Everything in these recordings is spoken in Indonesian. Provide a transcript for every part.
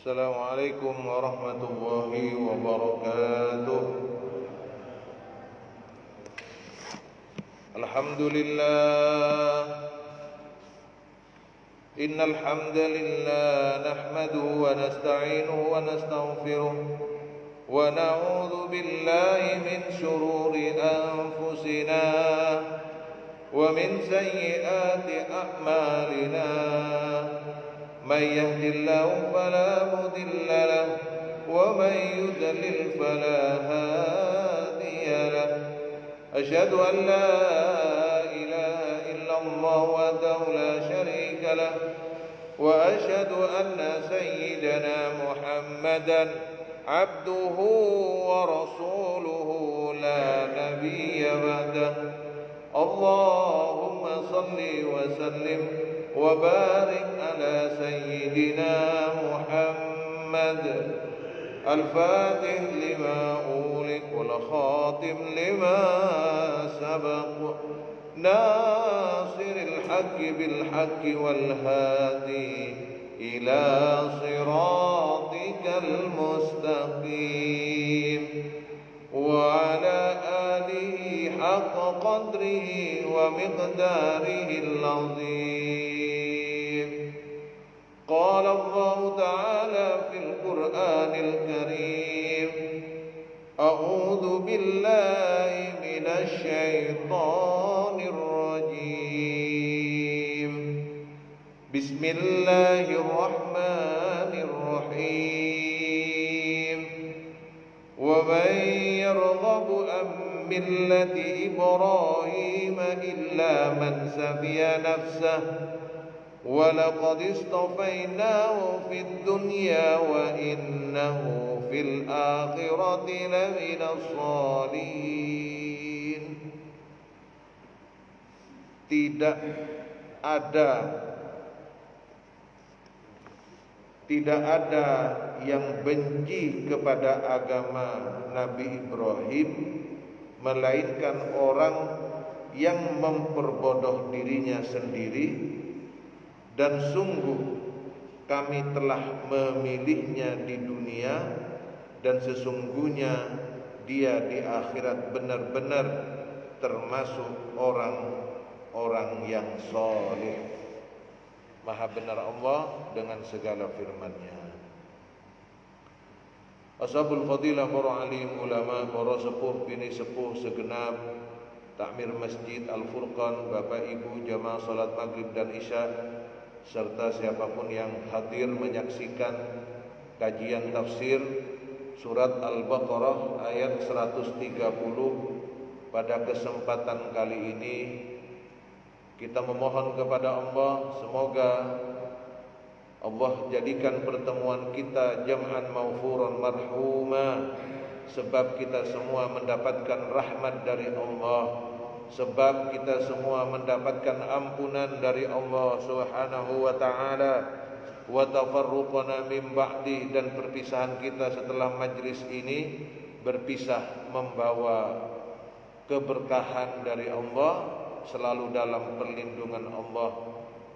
Assalamualaikum warahmatullahi wabarakatuh. Alhamdulillah, innal hamdalillah nahmaduhu wa nasta'inuhu wa nastaghfiruh wa na'udzu billahi min shururi anfusina wa min sayyiati a'malina. من يهد الله فلا مضل له ومن يضلل فلا هادي له أشهد أن لا إله إلا الله وحده لا شريك له وأشهد أن سيدنا محمدا عبده ورسوله لا نبي بعده اللهم صل وسلم وبارك على سيدنا محمد الفاتح لما أغلق والخاتم لما سبق ناصر الحق بالحق والهادي إلى صراطك المستقيم وعلى آله حق قدره ومقداره العظيم. قال الله تعالى في القرآن الكريم أعوذ بالله من الشيطان الرجيم بسم الله الرحمن الرحيم ومن يرغب عن ملة إبراهيم إلا من سفي نفسه ولقد اصطفيناه في الدنيا وإنه في الآخرة لمن الصالحين. Tidak ada yang benci kepada agama Nabi Ibrahim melainkan orang yang memperbodoh dirinya sendiri, dan sungguh kami telah memilihnya di dunia dan sesungguhnya dia di akhirat benar-benar termasuk orang-orang yang saleh. Maha benar Allah dengan segala firman-Nya. Ashabul fadilah, para alim ulama, para sepuh bini sepuh segenap takmir Masjid Al-Furqan, Bapak Ibu jamaah salat maghrib dan isya, serta siapapun yang hadir menyaksikan kajian tafsir surat Al-Baqarah ayat 130 pada kesempatan kali ini. Kita memohon kepada Allah semoga Allah jadikan pertemuan kita jam'an maufuran marhuma, sebab kita semua mendapatkan rahmat dari Allah, sebab kita semua mendapatkan ampunan dari Allah Subhanahu wa taala, wa tafarruqana min ba'di, dan perpisahan kita setelah majlis ini berpisah membawa keberkahan dari Allah, selalu dalam perlindungan Allah.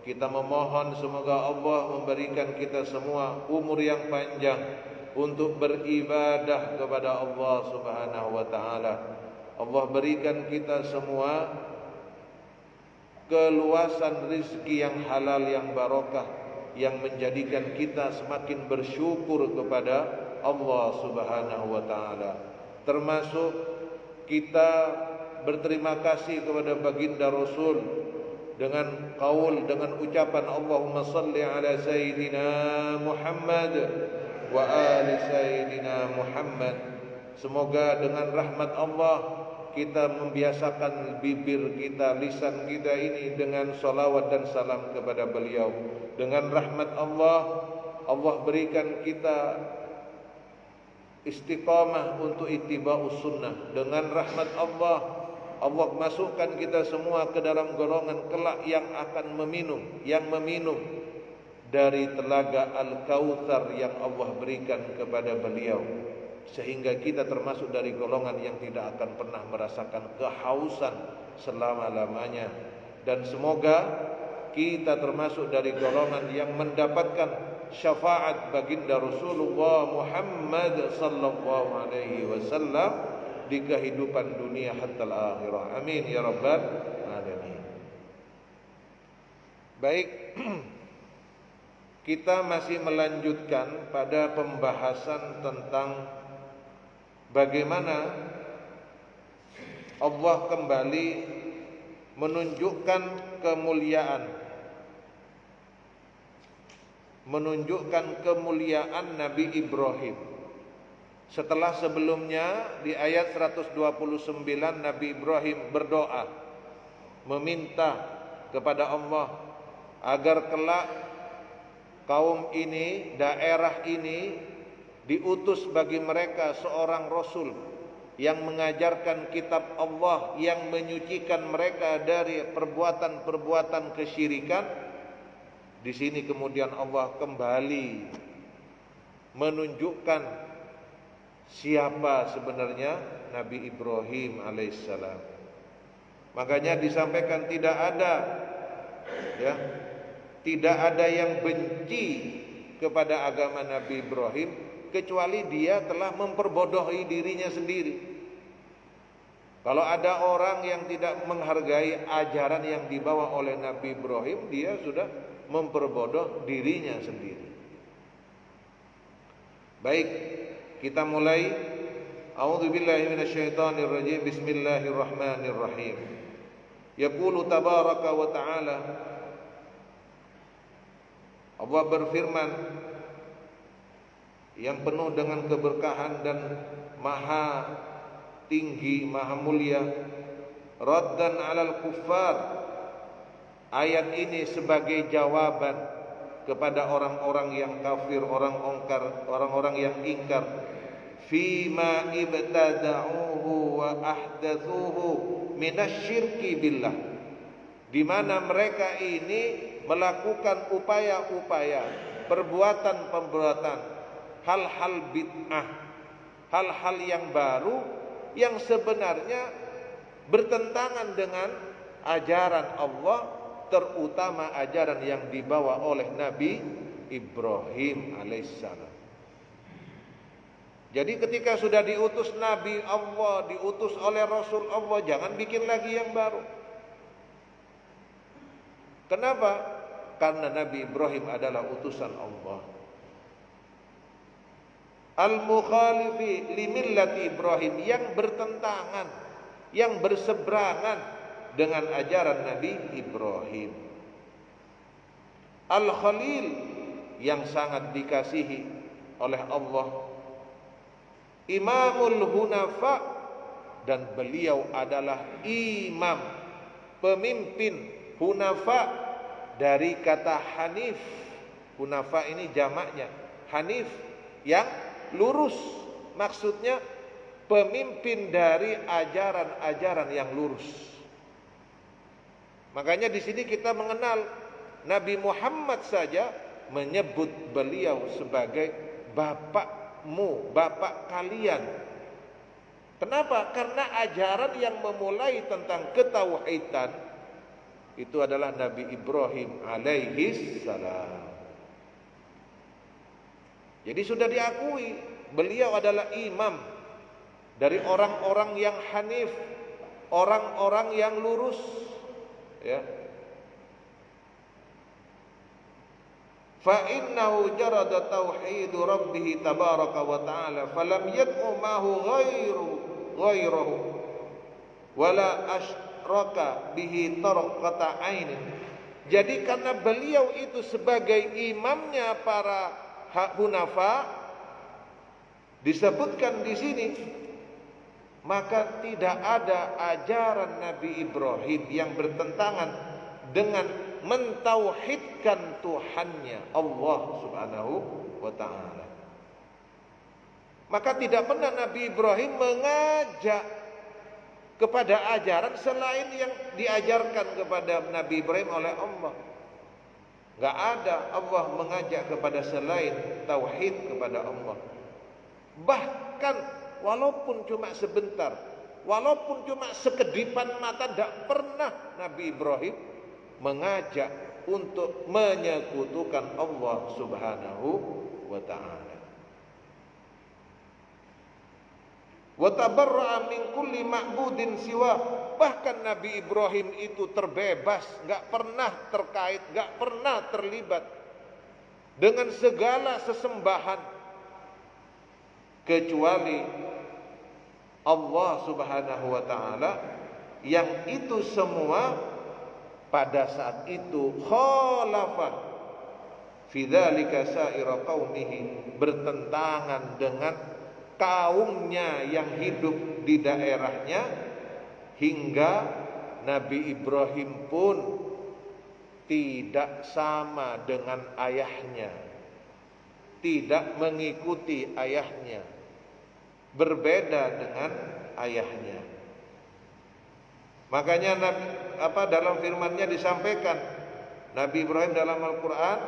Kita memohon semoga Allah memberikan kita semua umur yang panjang untuk beribadah kepada Allah Subhanahu wa taala. Allah berikan kita semua keluasan rizki yang halal, yang barokah, yang menjadikan kita semakin bersyukur kepada Allah Subhanahu wa taala. Termasuk kita berterima kasih kepada baginda Rasul dengan qaul, dengan ucapan Allahumma salli ala Sayyidina Muhammad wa ali Sayyidina Muhammad. Semoga dengan rahmat Allah kita membiasakan bibir kita, lisan kita ini dengan salawat dan salam kepada beliau. Dengan rahmat Allah, Allah berikan kita istiqamah untuk ittiba'us sunnah. Dengan rahmat Allah, Allah masukkan kita semua ke dalam golongan kelak yang akan meminum dari telaga Al-Kautsar yang Allah berikan kepada beliau, sehingga kita termasuk dari golongan yang tidak akan pernah merasakan kehausan selama-lamanya. Dan semoga kita termasuk dari golongan yang mendapatkan syafaat baginda Rasulullah Muhammad sallallahu alaihi wasallam di kehidupan dunia hatta akhirah. Amin ya rabbal alamin. Baik, kita masih melanjutkan pada pembahasan tentang bagaimana Allah kembali menunjukkan kemuliaan Nabi Ibrahim. Setelah sebelumnya di ayat 129 Nabi Ibrahim berdoa meminta kepada Allah agar kelak kaum ini, daerah ini diutus bagi mereka seorang rasul yang mengajarkan kitab Allah, yang menyucikan mereka dari perbuatan-perbuatan kesyirikan. Di sini kemudian Allah kembali menunjukkan siapa sebenarnya Nabi Ibrahim alaihissalam. Makanya disampaikan tidak ada yang benci kepada agama Nabi Ibrahim kecuali dia telah memperbodohi dirinya sendiri. Kalau ada orang yang tidak menghargai ajaran yang dibawa oleh Nabi Ibrahim, dia sudah memperbodoh dirinya sendiri. Baik, kita mulai. A'udzubillahi minasyaitonirrajim. Bismillahirrahmanirrahim. Yaqulu tabaraka wa ta'ala, Allah berfirman yang penuh dengan keberkahan dan maha tinggi, maha mulia, raddan 'alal kuffar. Ayat ini sebagai jawaban kepada orang-orang yang kafir, orang-orang yang ingkar, fima ibtada'uhu wa ahdatsuhu minasyirki billah, di mana mereka ini melakukan upaya-upaya, perbuatan-perbuatan, hal-hal bid'ah, hal-hal yang baru yang sebenarnya bertentangan dengan ajaran Allah, terutama ajaran yang dibawa oleh Nabi Ibrahim alaihissalam. Jadi ketika sudah diutus Nabi Allah, diutus oleh Rasul Allah, jangan bikin lagi yang baru. Kenapa? Karena Nabi Ibrahim adalah utusan Allah. Al-mukhalifi limillati Ibrahim, yang bertentangan, yang berseberangan dengan ajaran Nabi Ibrahim. Al-Khalil, yang sangat dikasihi oleh Allah. Imamul Hunafa, dan beliau adalah imam, pemimpin Hunafa, dari kata Hanif. Hunafa ini jamaknya Hanif, yang lurus. Maksudnya pemimpin dari ajaran-ajaran yang lurus. Makanya di sini kita mengenal Nabi Muhammad saja menyebut beliau sebagai bapakmu, bapak kalian. Kenapa? Karena ajaran yang memulai tentang ketauhidan itu adalah Nabi Ibrahim alaihi salam. Jadi sudah diakui beliau adalah imam dari orang-orang yang hanif, orang-orang yang lurus, ya. Fa innahu jarada tauhid rabbih tabaraka wa ta'ala falam yad'u mahu ghairuhu wala asyraka bihi tarqata ainin. Jadi karena beliau itu sebagai imamnya para Hunafa disebutkan di sini, maka tidak ada ajaran Nabi Ibrahim yang bertentangan dengan mentauhidkan Tuhannya Allah Subhanahu wa ta'ala. Maka tidak pernah Nabi Ibrahim mengajak kepada ajaran selain yang diajarkan kepada Nabi Ibrahim oleh Allah. Gak ada Allah mengajak kepada selain tauhid kepada Allah. Bahkan walaupun cuma sebentar, walaupun cuma sekedipan mata, tidak pernah Nabi Ibrahim mengajak untuk menyekutukan Allah Subhanahu wa ta'ala. Wa tabarra'a min kulli ma'budin siwa. Bahkan Nabi Ibrahim itu terbebas, gak pernah terkait, gak pernah terlibat dengan segala sesembahan kecuali Allah Subhanahu wa ta'ala, yang itu semua pada saat itu khalafa fi dzalika sa'ira qaumihi, bertentangan dengan kaumnya yang hidup di daerahnya, hingga Nabi Ibrahim pun tidak sama dengan ayahnya, tidak mengikuti ayahnya, berbeda dengan ayahnya. Makanya dalam firman-Nya disampaikan, Nabi Ibrahim dalam Al-Qur'an,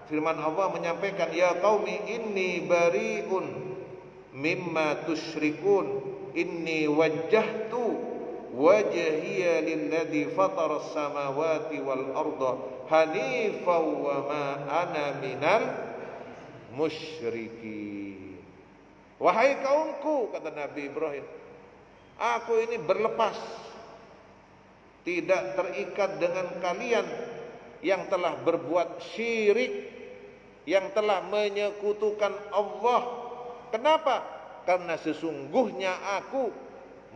firman Allah menyampaikan, ya qaumi inni bari'un mimma tusyrikun inni wajjahtu wajhiya lilladzi fataras samawati wal arda hanifan wa ma ana minal musyrikin. Wahai kaumku, kata Nabi Ibrahim, aku ini berlepas, tidak terikat dengan kalian yang telah berbuat syirik, yang telah menyekutukan Allah. Kenapa? Karena sesungguhnya aku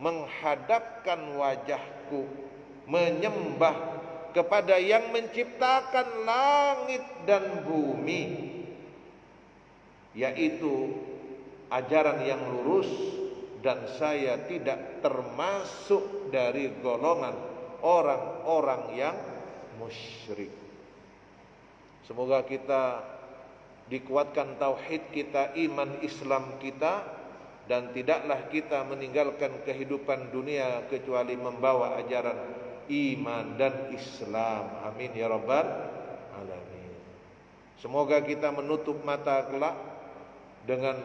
menghadapkan wajahku, menyembah kepada yang menciptakan langit dan bumi, yaitu ajaran yang lurus, dan saya tidak termasuk dari golongan orang-orang yang musyrik. Semoga kita dikuatkan tauhid kita, iman Islam kita, dan tidaklah kita meninggalkan kehidupan dunia kecuali membawa ajaran iman dan Islam. Amin ya rabbal alamin. Semoga kita menutup mata kelak dengan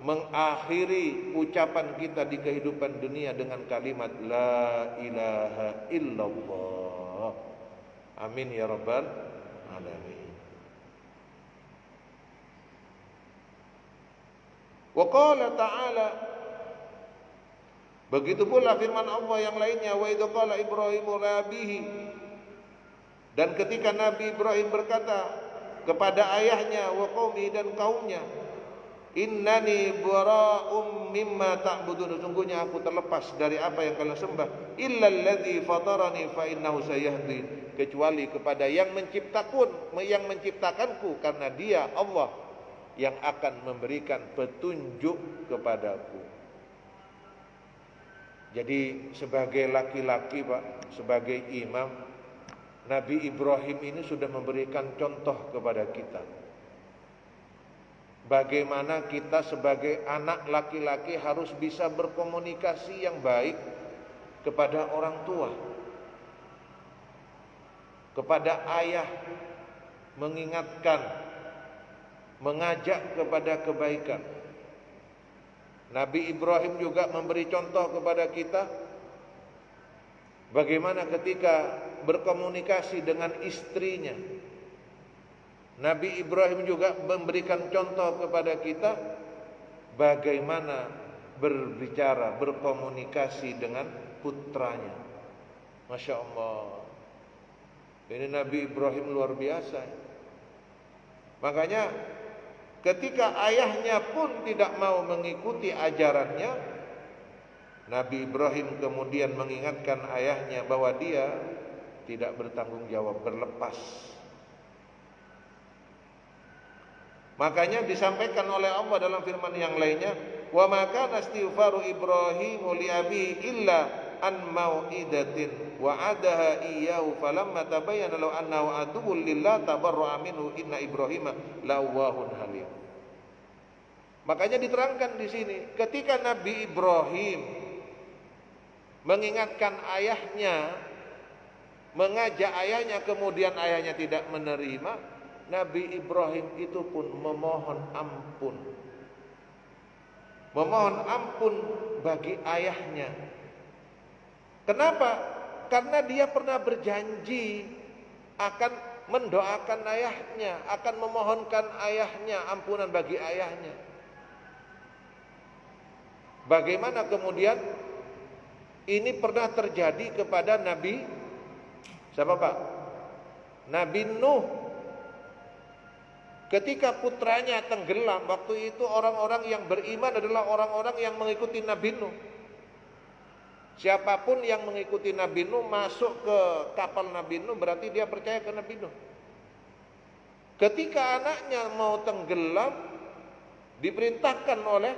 mengakhiri ucapan kita di kehidupan dunia dengan kalimat la ilaha illallah. Amin ya rabbal alamin. Wa qala ta'ala, begitu pula firman Allah yang lainnya, wa idh qala Ibrahimu rabihi, dan ketika Nabi Ibrahim berkata kepada ayahnya, wa qaumi, dan kaumnya, innani bara'um mimma ta'budun, sesungguhnya aku terlepas dari apa yang kalian sembah, illa alladzi fatarani fa innahu sayahdin, kecuali kepada yang menciptakanku, karena dia Allah yang akan memberikan petunjuk kepadaku. Jadi sebagai laki-laki, Pak, sebagai imam, Nabi Ibrahim ini sudah memberikan contoh kepada kita. Bagaimana kita sebagai anak laki-laki harus bisa berkomunikasi yang baik kepada orang tua, kepada ayah, mengingatkan, mengajak kepada kebaikan. Nabi Ibrahim juga memberi contoh kepada kita bagaimana ketika berkomunikasi dengan istrinya. Nabi Ibrahim juga memberikan contoh kepada kita bagaimana berbicara, berkomunikasi dengan putranya. Masya Allah, ini Nabi Ibrahim luar biasa. Makanya ketika ayahnya pun tidak mau mengikuti ajarannya, Nabi Ibrahim kemudian mengingatkan ayahnya bahwa dia tidak bertanggung jawab, berlepas. Makanya disampaikan oleh Allah dalam firman yang lainnya, wa ma kana istighfaru Ibrahim li abi illa an mau'idatin wa'adaha iyyahu falamma tabayyana law annahu aduwwun lillah tabarra'a minhu inna Ibrahima lawwahun halim. Makanya diterangkan di sini, ketika Nabi Ibrahim mengingatkan ayahnya, mengajak ayahnya, kemudian ayahnya tidak menerima, Nabi Ibrahim itu pun memohon ampun. Memohon ampun bagi ayahnya. Kenapa? Karena dia pernah berjanji akan mendoakan ayahnya, akan memohonkan ayahnya, ampunan bagi ayahnya. Bagaimana kemudian ini pernah terjadi kepada Nabi siapa Pak? Nabi Nuh. Ketika putranya tenggelam, waktu itu orang-orang yang beriman adalah orang-orang yang mengikuti Nabi Nuh. Siapapun yang mengikuti Nabi Nuh masuk ke kapal Nabi Nuh berarti dia percaya ke Nabi Nuh. Ketika anaknya mau tenggelam, diperintahkan oleh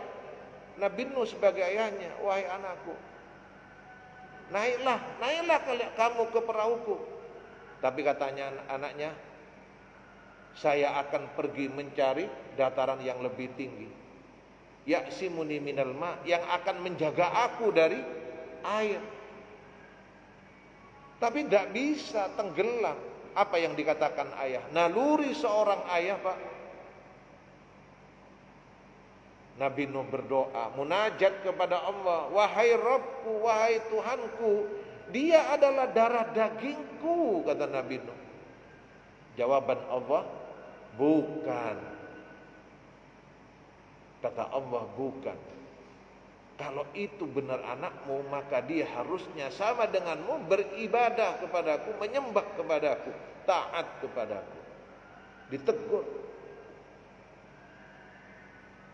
Nabi Nuh sebagai ayahnya, wahai anakku, naiklah kamu ke perahuku. Tapi katanya anaknya, saya akan pergi mencari dataran yang lebih tinggi. Ya'simuni minal ma, yang akan menjaga aku dari air. Tapi tidak bisa, tenggelam. Apa yang dikatakan ayah? Naluri seorang ayah, Pak. Nabi Nuh berdoa, munajat kepada Allah, wahai Rabbku, wahai Tuhanku, dia adalah darah dagingku, kata Nabi Nuh. Jawaban Allah, bukan. Kata Allah, bukan. Kalau itu benar anakmu, maka dia harusnya sama denganmu beribadah kepadaku, menyembah kepadaku, taat kepadaku. Ditegur.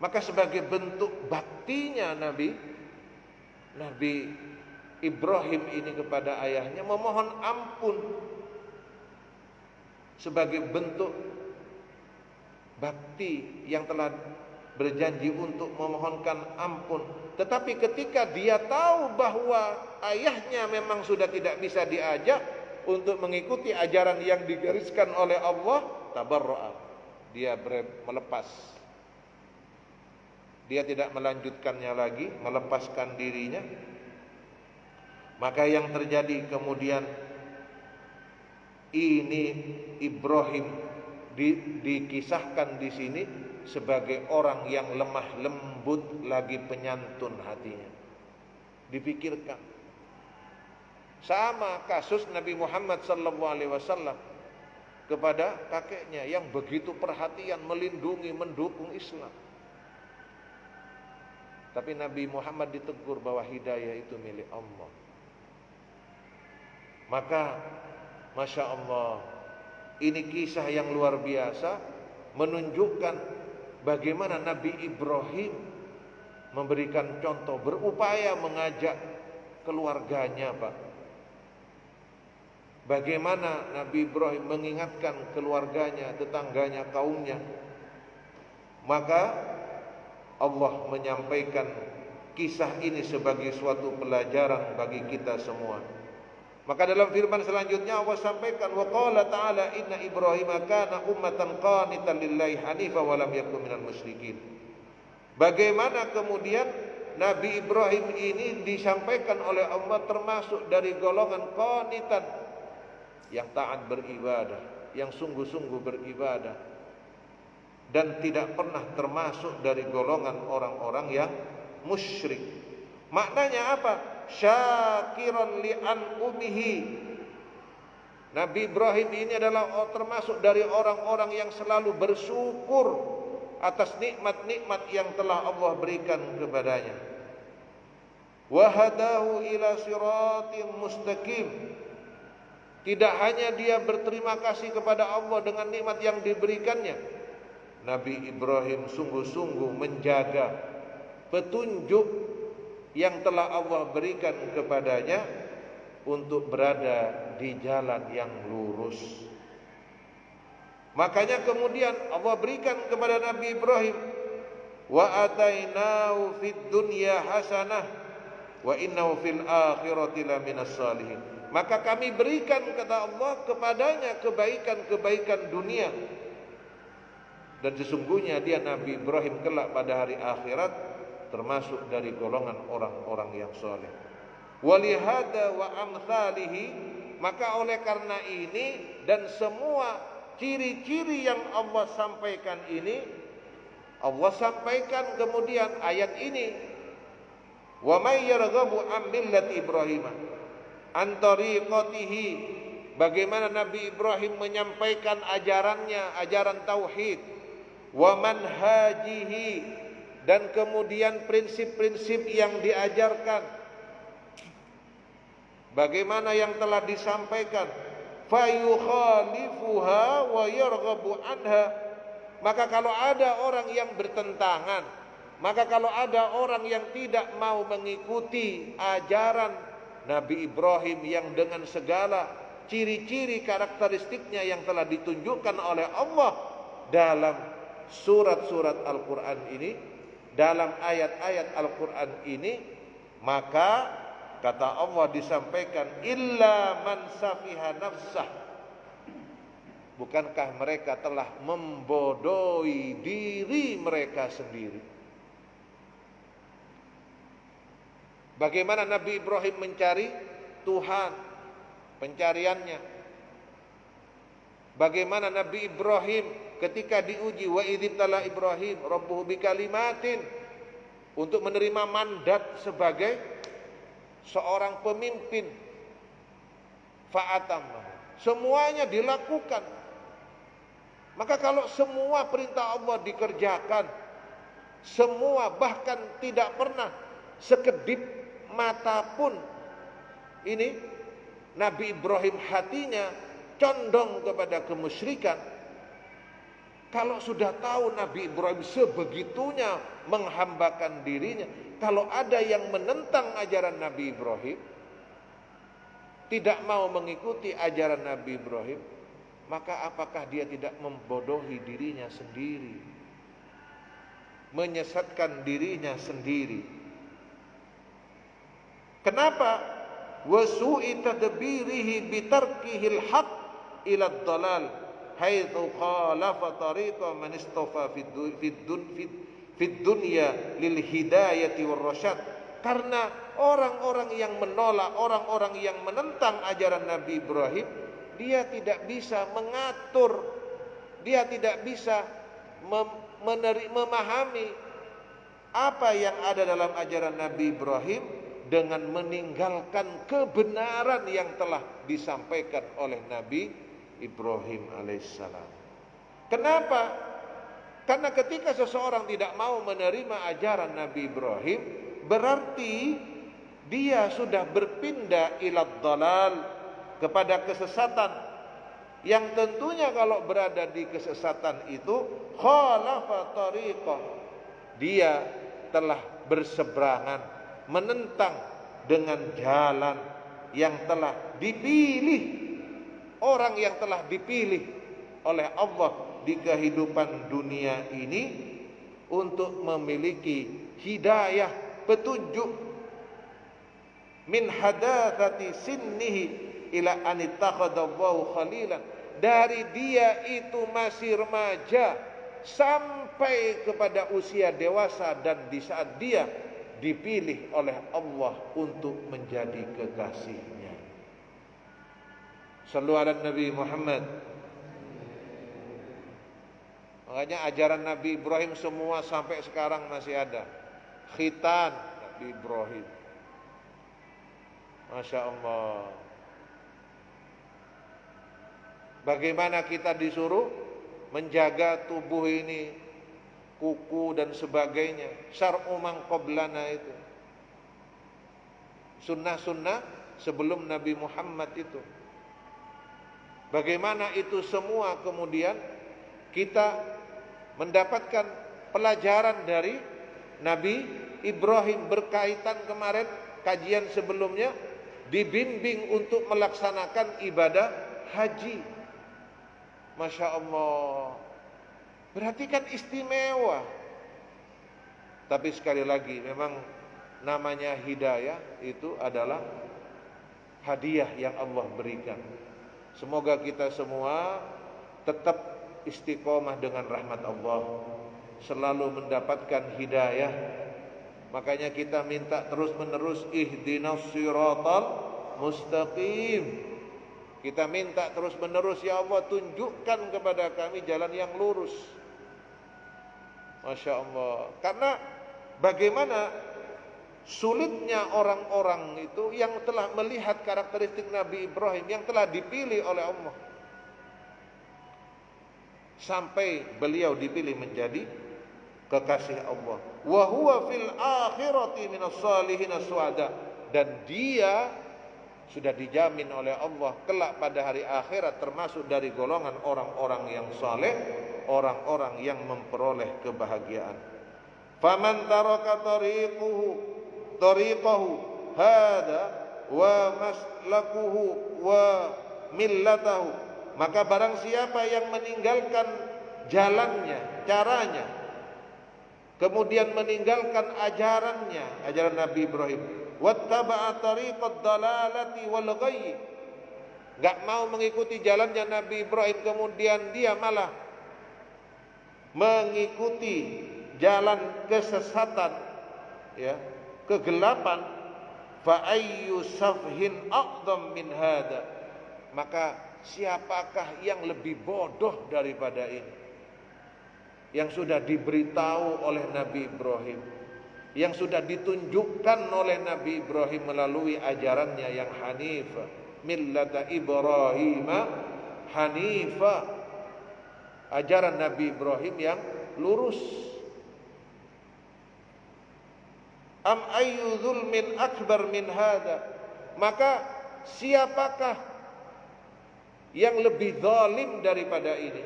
Maka sebagai bentuk baktinya Nabi Ibrahim ini kepada ayahnya, memohon ampun sebagai bentuk bakti yang telah berjanji untuk memohonkan ampun. Tetapi ketika dia tahu bahwa ayahnya memang sudah tidak bisa diajak untuk mengikuti ajaran yang digariskan oleh Allah, tabarra'a, dia melepas. Dia tidak melanjutkannya lagi, melepaskan dirinya. Maka yang terjadi kemudian, ini Ibrahim dikisahkan di sini sebagai orang yang lemah lembut lagi penyantun hatinya. Dipikirkan. Sama kasus Nabi Muhammad SAW kepada kakeknya yang begitu perhatian, melindungi, mendukung Islam. Tapi Nabi Muhammad ditegur bahwa hidayah itu milik Allah. Maka Masya Allah, ini kisah yang luar biasa, menunjukkan bagaimana Nabi Ibrahim memberikan contoh, berupaya mengajak keluarganya, Pak. Bagaimana Nabi Ibrahim mengingatkan keluarganya, tetangganya, kaumnya. Maka Allah menyampaikan kisah ini sebagai suatu pelajaran bagi kita semua. Maka dalam firman selanjutnya Allah sampaikan, wa qala ta'ala inna Ibrahim kana ummatan qanitan lillahi hanifa wa lam yakun minal musyrikin. Bagaimana kemudian Nabi Ibrahim ini disampaikan oleh Allah termasuk dari golongan qanitan, yang taat beribadah, yang sungguh-sungguh beribadah, dan tidak pernah termasuk dari golongan orang-orang yang musyrik. Maknanya apa? Syakiran li'an umihi. Nabi Ibrahim ini adalah termasuk dari orang-orang yang selalu bersyukur atas nikmat-nikmat yang telah Allah berikan kepadanya. Wa hadahu ila siratim mustaqim. Tidak hanya dia berterima kasih kepada Allah dengan nikmat yang diberikannya, Nabi Ibrahim sungguh-sungguh menjaga petunjuk yang telah Allah berikan kepadanya untuk berada di jalan yang lurus. Makanya kemudian Allah berikan kepada Nabi Ibrahim, wa atainahu fid dunya hasanah wa innahu fil akhirati laminas salihin. Maka kami berikan, kata Allah, kepadanya kebaikan-kebaikan dunia, dan sesungguhnya dia Nabi Ibrahim kelak pada hari akhirat termasuk dari golongan orang-orang yang soleh. Walihada wa amthalihi, maka oleh karena ini dan semua ciri-ciri yang Allah sampaikan ini, Allah sampaikan kemudian ayat ini, wa may yarghabu an millati Ibrahim an tariqatihi bagaimana Nabi Ibrahim menyampaikan ajarannya, ajaran tauhid, wa manhajihi, dan kemudian prinsip-prinsip yang diajarkan, bagaimana yang telah disampaikan, fayukhalifuha wa yarghabu anha. Maka kalau ada orang yang bertentangan, maka kalau ada orang yang tidak mau mengikuti ajaran Nabi Ibrahim yang dengan segala ciri-ciri karakteristiknya yang telah ditunjukkan oleh Allah dalam surat-surat Al-Quran ini, dalam ayat-ayat Al-Quran ini, maka kata Allah disampaikan, illa man safiha nafsah. Bukankah mereka telah membodohi diri mereka sendiri? Bagaimana Nabi Ibrahim mencari Tuhan, pencariannya? Bagaimana Nabi Ibrahim ketika diuji, wa idzibtala Ibrahim rabbuhu bikalimatin, untuk menerima mandat sebagai seorang pemimpin, fa'atam, semuanya dilakukan. Maka kalau semua perintah Allah dikerjakan, semua, bahkan tidak pernah sekedip mata pun ini Nabi Ibrahim hatinya condong kepada kemusyrikan. Kalau sudah tahu Nabi Ibrahim sebegitunya menghambakan dirinya, kalau ada yang menentang ajaran Nabi Ibrahim, tidak mau mengikuti ajaran Nabi Ibrahim, maka apakah dia tidak membodohi dirinya sendiri, menyesatkan dirinya sendiri? Kenapa? Wasu'i tadbirihi bitarkihil haq ila ad-dalal haitsu khalafa tariqa man istafa fid dunya lil hidayati war rasyad. Karena orang-orang yang menolak, orang-orang yang menentang ajaran Nabi Ibrahim, dia tidak bisa mengatur, dia tidak bisa memahami apa yang ada dalam ajaran Nabi Ibrahim dengan meninggalkan kebenaran yang telah disampaikan oleh Nabi Ibrahim alaihissalam. Kenapa? Karena ketika seseorang tidak mau menerima ajaran Nabi Ibrahim, berarti dia sudah berpindah ilad dalal, kepada kesesatan, yang tentunya kalau berada di kesesatan itu khalafa tariqah, dia telah berseberangan, menentang dengan jalan yang telah dipilih, orang yang telah dipilih oleh Allah di kehidupan dunia ini untuk memiliki hidayah, petunjuk, min hadatsati sinnihi ila an ittakhadallahu khalilan, dari dia itu masih remaja sampai kepada usia dewasa, dan di saat dia dipilih oleh Allah untuk menjadi kekasihnya. Shallu ala Nabi Muhammad. Makanya ajaran Nabi Ibrahim semua sampai sekarang masih ada. Khitan Nabi Ibrahim, Masya Allah. Bagaimana kita disuruh menjaga tubuh ini, kuku dan sebagainya, syar'u man qablana itu, sunnah-sunnah sebelum Nabi Muhammad itu. Bagaimana itu semua kemudian kita mendapatkan pelajaran dari Nabi Ibrahim berkaitan kemarin kajian sebelumnya, dibimbing untuk melaksanakan ibadah haji. Masya Allah. Berarti kan istimewa. Tapi sekali lagi, memang namanya hidayah itu adalah hadiah yang Allah berikan. Semoga kita semua tetap istiqomah dengan rahmat Allah, selalu mendapatkan hidayah. Makanya kita minta terus-menerus ihdinas siratal mustaqim. Kita minta terus-menerus, ya Allah, tunjukkan kepada kami jalan yang lurus. Masya Allah. Karena bagaimana sulitnya orang-orang itu yang telah melihat karakteristik Nabi Ibrahim yang telah dipilih oleh Allah, sampai beliau dipilih menjadi kekasih Allah. Wa huwa fil akhirati minas salihin suada, dan dia sudah dijamin oleh Allah kelak pada hari akhirat termasuk dari golongan orang-orang yang saleh, orang-orang yang memperoleh kebahagiaan. Faman taraka tariqahu hada wa maslakuhu wa millatahu, maka barang siapa yang meninggalkan jalannya, caranya, kemudian meninggalkan ajarannya, ajaran Nabi Ibrahim, wattaba'a tariqad dalalati wal ghayy, enggak mau mengikuti jalannya Nabi Ibrahim, kemudian dia malah mengikuti jalan kesesatan, ya, kegelapan, fa ayyu safhin aqdam min hada, maka siapakah yang lebih bodoh daripada ini, yang sudah diberitahu oleh Nabi Ibrahim, yang sudah ditunjukkan oleh Nabi Ibrahim melalui ajarannya yang hanifah, millata Ibrahim hanifah, ajaran Nabi Ibrahim yang lurus. Am ayyu zulmin akbar min hada, maka siapakah yang lebih zalim daripada ini?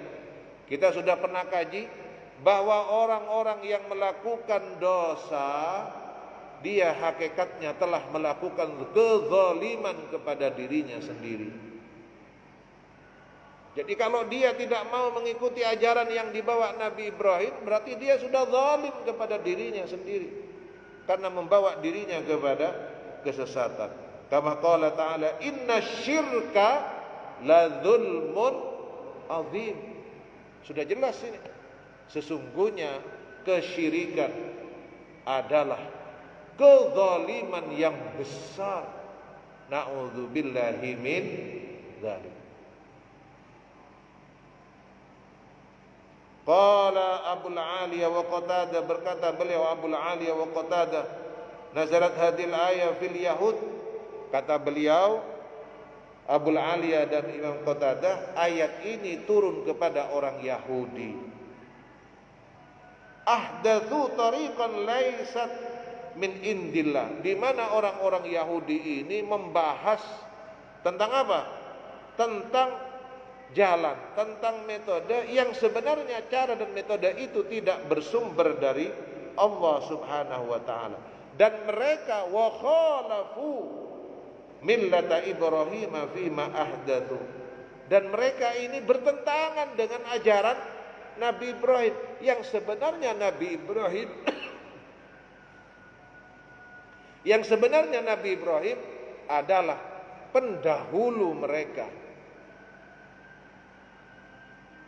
Kita sudah pernah kaji bahwa orang-orang yang melakukan dosa, dia hakikatnya telah melakukan kezaliman kepada dirinya sendiri. Jadi kalau dia tidak mau mengikuti ajaran yang dibawa Nabi Ibrahim, berarti dia sudah zalim kepada dirinya sendiri, karena membawa dirinya kepada kesesatan. Kama qala ta'ala, inna syirka la zulmun azim. Sudah jelas ini, sesungguhnya kesyirikan adalah kezaliman yang besar. Na'udzubillahi min dzalik. Qala Abul Aliyah wa Qatadah, berkata beliau Abul Aliyah wa Qatadah, nazarat hadil ayah fil yahud, kata beliau Abul Aliyah dan Imam Qatadah, ayat ini turun kepada orang Yahudi. Ahdatsu tariqan laysat min indillah, di mana orang-orang Yahudi ini membahas tentang apa? Tentang jalan, tentang metode yang sebenarnya cara dan metode itu tidak bersumber dari Allah Subhanahu wa taala. Dan mereka wa khalafu millata Ibrahim fima ahdatsu, dan mereka ini bertentangan dengan ajaran Nabi Ibrahim, yang sebenarnya Nabi Ibrahim yang sebenarnya Nabi Ibrahim adalah pendahulu mereka.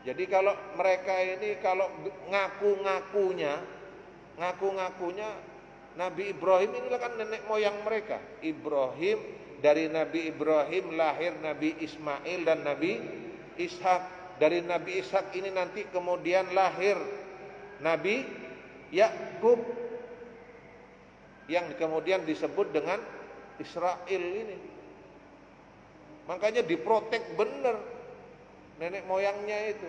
Jadi kalau mereka ini kalau ngaku-ngakunya Nabi Ibrahim inilah kan nenek moyang mereka. Ibrahim, dari Nabi Ibrahim lahir Nabi Ismail dan Nabi Ishak. Dari Nabi Ishak ini nanti kemudian lahir Nabi Yakub, yang kemudian disebut dengan Israel ini. Makanya diprotek benar nenek moyangnya itu.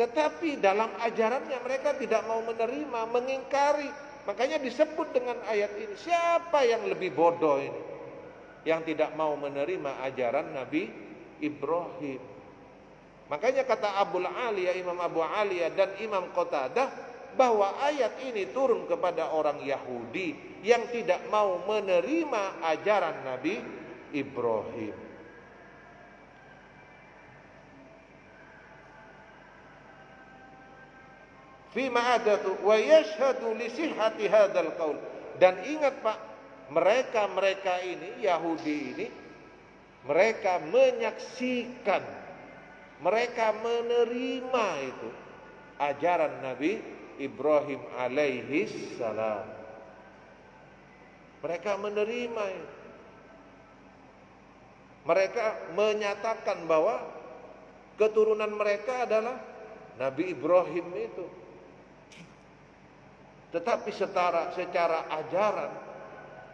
Tetapi dalam ajarannya mereka tidak mau menerima, mengingkari. Makanya disebut dengan ayat ini, siapa yang lebih bodoh ini, yang tidak mau menerima ajaran Nabi Ibrahim. Makanya kata Abul Aliyah, Imam Abu Aliyah dan Imam Qatadah, bahwa ayat ini turun kepada orang Yahudi yang tidak mau menerima ajaran Nabi Ibrahim. Fima adatu wa yashhadu li sihhati hadzal qaul. Dan ingat Pak, mereka ini Yahudi ini, mereka menyaksikan, mereka menerima itu ajaran Nabi Ibrahim alaihi salam. Mereka menerima itu. Mereka menyatakan bahwa keturunan mereka adalah Nabi Ibrahim itu. Tetapi secara ajaran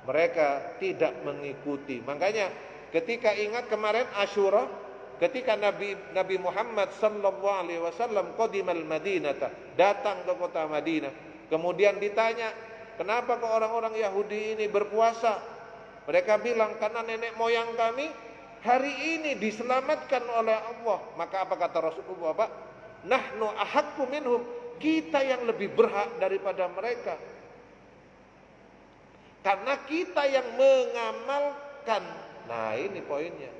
mereka tidak mengikuti. Makanya ketika ingat kemarin Asyura, ketika Nabi Muhammad sallallahu alaihi wasallam qadimal Madinata, datang ke kota Madinah, kemudian ditanya, kenapa kok orang-orang Yahudi ini berpuasa? Mereka bilang, karena nenek moyang kami hari ini diselamatkan oleh Allah. Maka apa kata Rasulullah, Pak? Nahnu ahaqqu minhum, kita yang lebih berhak daripada mereka. Karena kita yang mengamalkan. Nah, ini poinnya.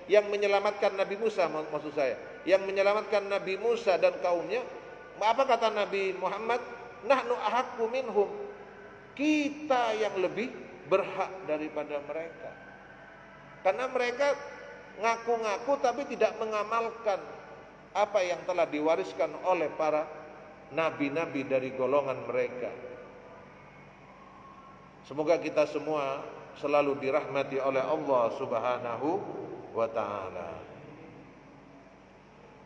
Yang menyelamatkan Nabi Musa, maksud saya, yang menyelamatkan Nabi Musa dan kaumnya, apa kata Nabi Muhammad? Nahnu ahaqqu minhum, kita yang lebih berhak daripada mereka. Karena mereka ngaku-ngaku tapi tidak mengamalkan apa yang telah diwariskan oleh para nabi-nabi dari golongan mereka. Semoga kita semua selalu dirahmati oleh Allah Subhanahu wa ta'ala.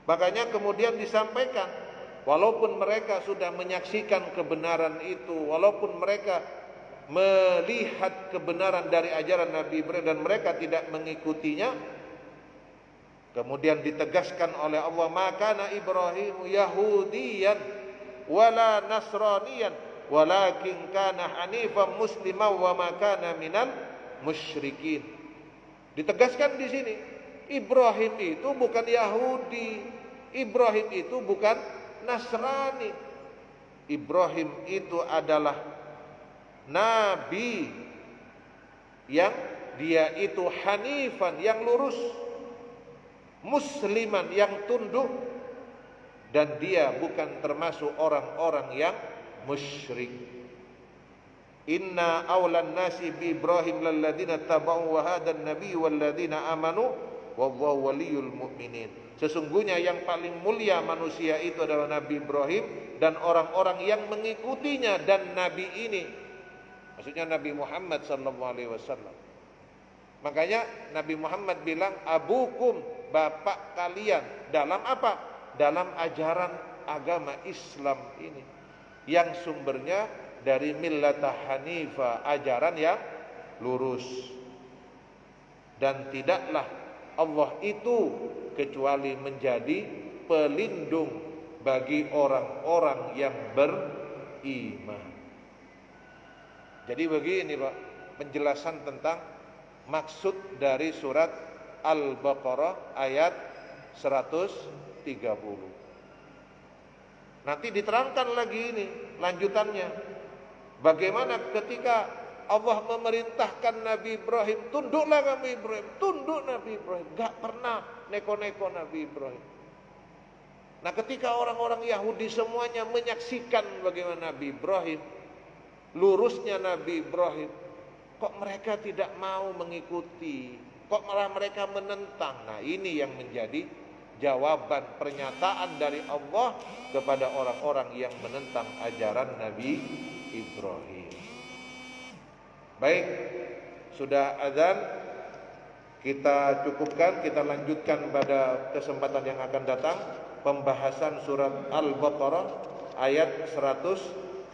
Makanya kemudian disampaikan, walaupun mereka sudah menyaksikan kebenaran itu, walaupun mereka melihat kebenaran dari ajaran Nabi Ibrahim dan mereka tidak mengikutinya, kemudian ditegaskan oleh Allah, maka na Ibrahim Yahudiyan wala Nasraniyan walakin kana hanifan musliman wa ma kana minal musyrikin. Ditegaskan di sini, Ibrahim itu bukan Yahudi, Ibrahim itu bukan Nasrani. Ibrahim itu adalah nabi yang dia itu hanifan, yang lurus, musliman, yang tunduk, dan dia bukan termasuk orang-orang yang musyrik. Inna awlan nasi bi Ibrahim lalladzina tabau wa hadan nabiy walladzina amanu wallahu waliyul mu'minin. Sesungguhnya yang paling mulia manusia itu adalah Nabi Ibrahim dan orang-orang yang mengikutinya, dan nabi ini maksudnya Nabi Muhammad sallallahu alaihi wasallam. Makanya Nabi Muhammad bilang, abukum, bapak kalian, dalam apa? Dalam ajaran agama Islam ini, yang sumbernya dari millatah hanifah, ajaran yang lurus. Dan tidaklah Allah itu kecuali menjadi pelindung bagi orang-orang yang beriman. Jadi begini Pak, penjelasan tentang maksud dari surat Al-Baqarah ayat 130. Nanti diterangkan lagi ini lanjutannya. Bagaimana ketika Allah memerintahkan Nabi Ibrahim, tunduklah Nabi Ibrahim, tunduk Nabi Ibrahim. Gak pernah neko-neko Nabi Ibrahim. Nah ketika orang-orang Yahudi semuanya menyaksikan bagaimana Nabi Ibrahim, lurusnya Nabi Ibrahim, kok mereka tidak mau mengikuti, kok malah mereka menentang. Nah ini yang menjadi jawaban pernyataan dari Allah kepada orang-orang yang menentang ajaran Nabi Ibrahim. Baik, sudah azan, kita cukupkan, kita lanjutkan pada kesempatan yang akan datang pembahasan surat Al-Baqarah ayat 131.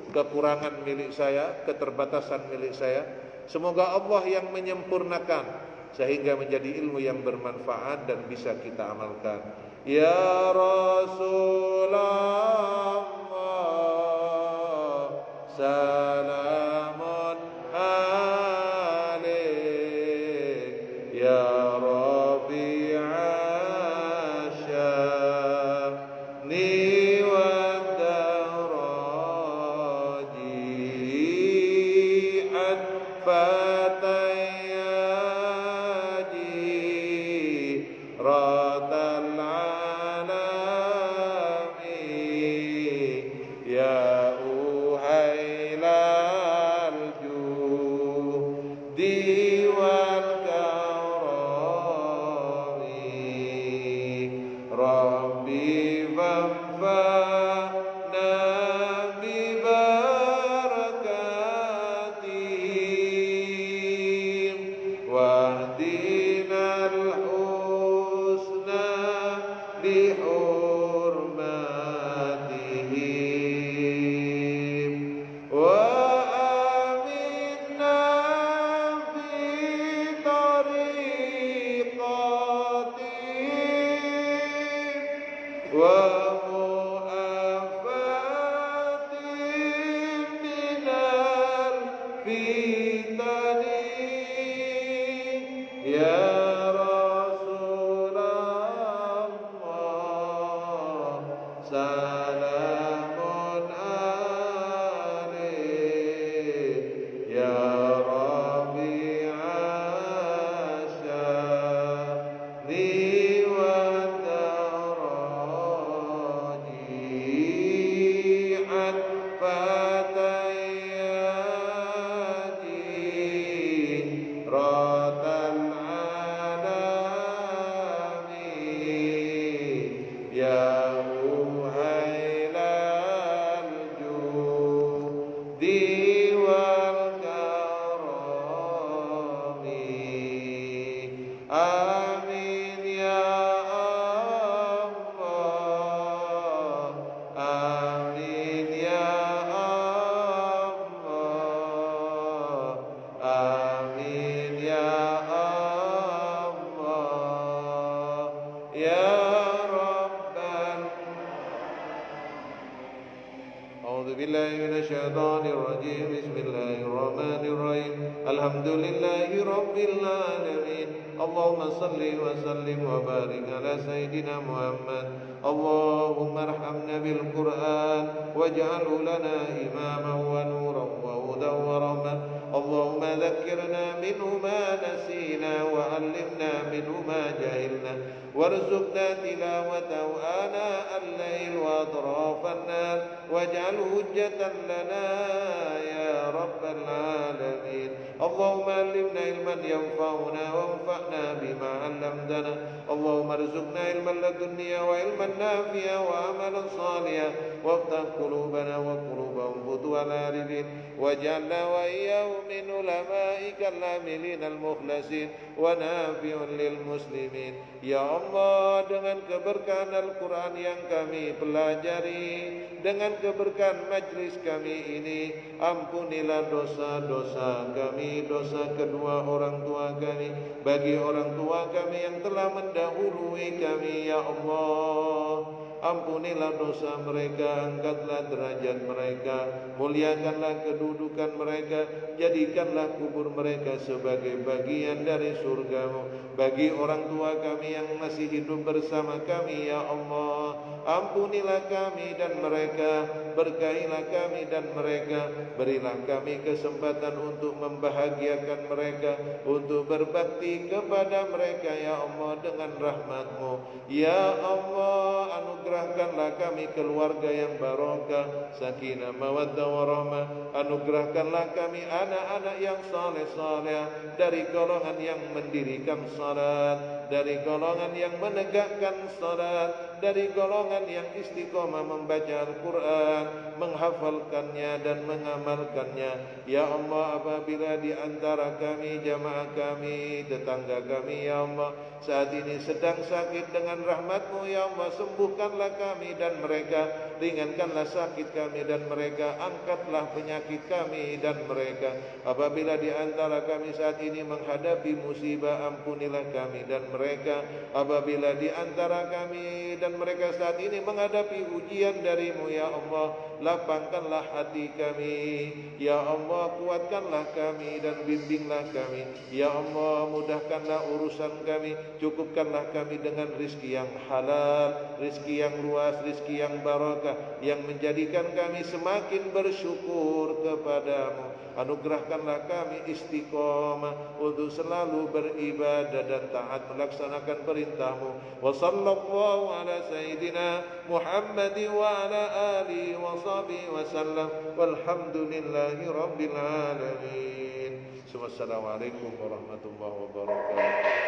Kekurangan milik saya, keterbatasan milik saya, semoga Allah yang menyempurnakan sehingga menjadi ilmu yang bermanfaat dan bisa kita amalkan. Ya Rasulullah, salamun alaik ya Rabi'a sya'ni wa daraji'an fatayaji ratal alami ya uhailal judi wal karami rabbi fafana bi barakatihim wahdinal husna bi hurmatihim wa amin ومؤافاة من الفتن يا رسول الله سلام عليك يا ربيع الشام والتراجيعا فتياتي رات العالم يا مهيل الجود والكرم آمين يا الله آمين يا الله آمين يا الله يا رب أعوذ بالله من الشيطان الرجيم بسم الله الرحمن الرحيم الحمد لله رب العالمين اللهم صل وسلم وبارك على سيدنا محمد اللهم ارحمنا بالقرآن واجعله لنا إماما ونورا وهدى ورحمة اللهم ذكرنا منه ما نسينا وعلمنا منه ما جهلنا وارزقنا تلاوته آناء الليل وأطراف النار واجعله حجة لنا يا رب العالمين اللهم علمنا علما ينفعنا وانفعنا بما علمتنا اللهم ارزقنا علما لدنيا وعلما نافعا وعملا صالحا وافتح قلوبنا وقلوبهم فتوى العارفين واجعلنا وإياهم من علمائك العاملين المخلصين ونافع للmuslimin. Ya Allah, dengan keberkahan Al-Quran yang kami pelajari, dengan keberkahan majlis kami ini, ampunilah dosa-dosa kami, dosa kedua orang tua kami, bagi orang tua kami yang telah mendahului kami, ya Allah. Ampunilah dosa mereka, angkatlah derajat mereka, muliakanlah kedudukan mereka, jadikanlah kubur mereka sebagai bagian dari surgamu. Bagi orang tua kami yang masih hidup bersama kami, ya Allah, ampunilah kami dan mereka, berkahilah kami dan mereka, berilah kami kesempatan untuk membahagiakan mereka, untuk berbakti kepada mereka, ya Allah, dengan rahmat-Mu. Ya Allah, anugerahkanlah kami keluarga yang barokah, sakinah, mawaddah warahmah. Anugerahkanlah kami anak-anak yang saleh-saleh, dari golongan yang mendirikan salat, dari golongan yang menegakkan salat, dari golongan yang istiqomah membaca Al-Quran, menghafalkannya dan mengamalkannya. Ya Allah, apabila di antara kami, jamaah kami, tetangga kami, ya Allah, saat ini sedang sakit, dengan rahmat-Mu, ya Allah, sembuhkanlah kami dan mereka, ringankanlah sakit kami dan mereka, angkatlah penyakit kami dan mereka. Apabila di antara kami saat ini menghadapi musibah, ampunilah kami dan mereka. Apabila di antara kami dan mereka saat ini menghadapi ujian dari-Mu, ya Allah, lapangkanlah hati kami, ya Allah, kuatkanlah kami dan bimbinglah kami, ya Allah, mudahkanlah urusan kami, cukupkanlah kami dengan rizki yang halal, rizki yang luas, rizki yang barakah, yang menjadikan kami semakin bersyukur kepadamu. Anugerahkanlah kami istiqomah untuk selalu beribadah dan taat melaksanakan perintah-Mu. Wa sallallahu ala sayyidina Muhammad wa ala alihi wa sahbihi wa sallam, walhamdulillahi rabbil alamin. Wassalamualaikum warahmatullahi wabarakatuh.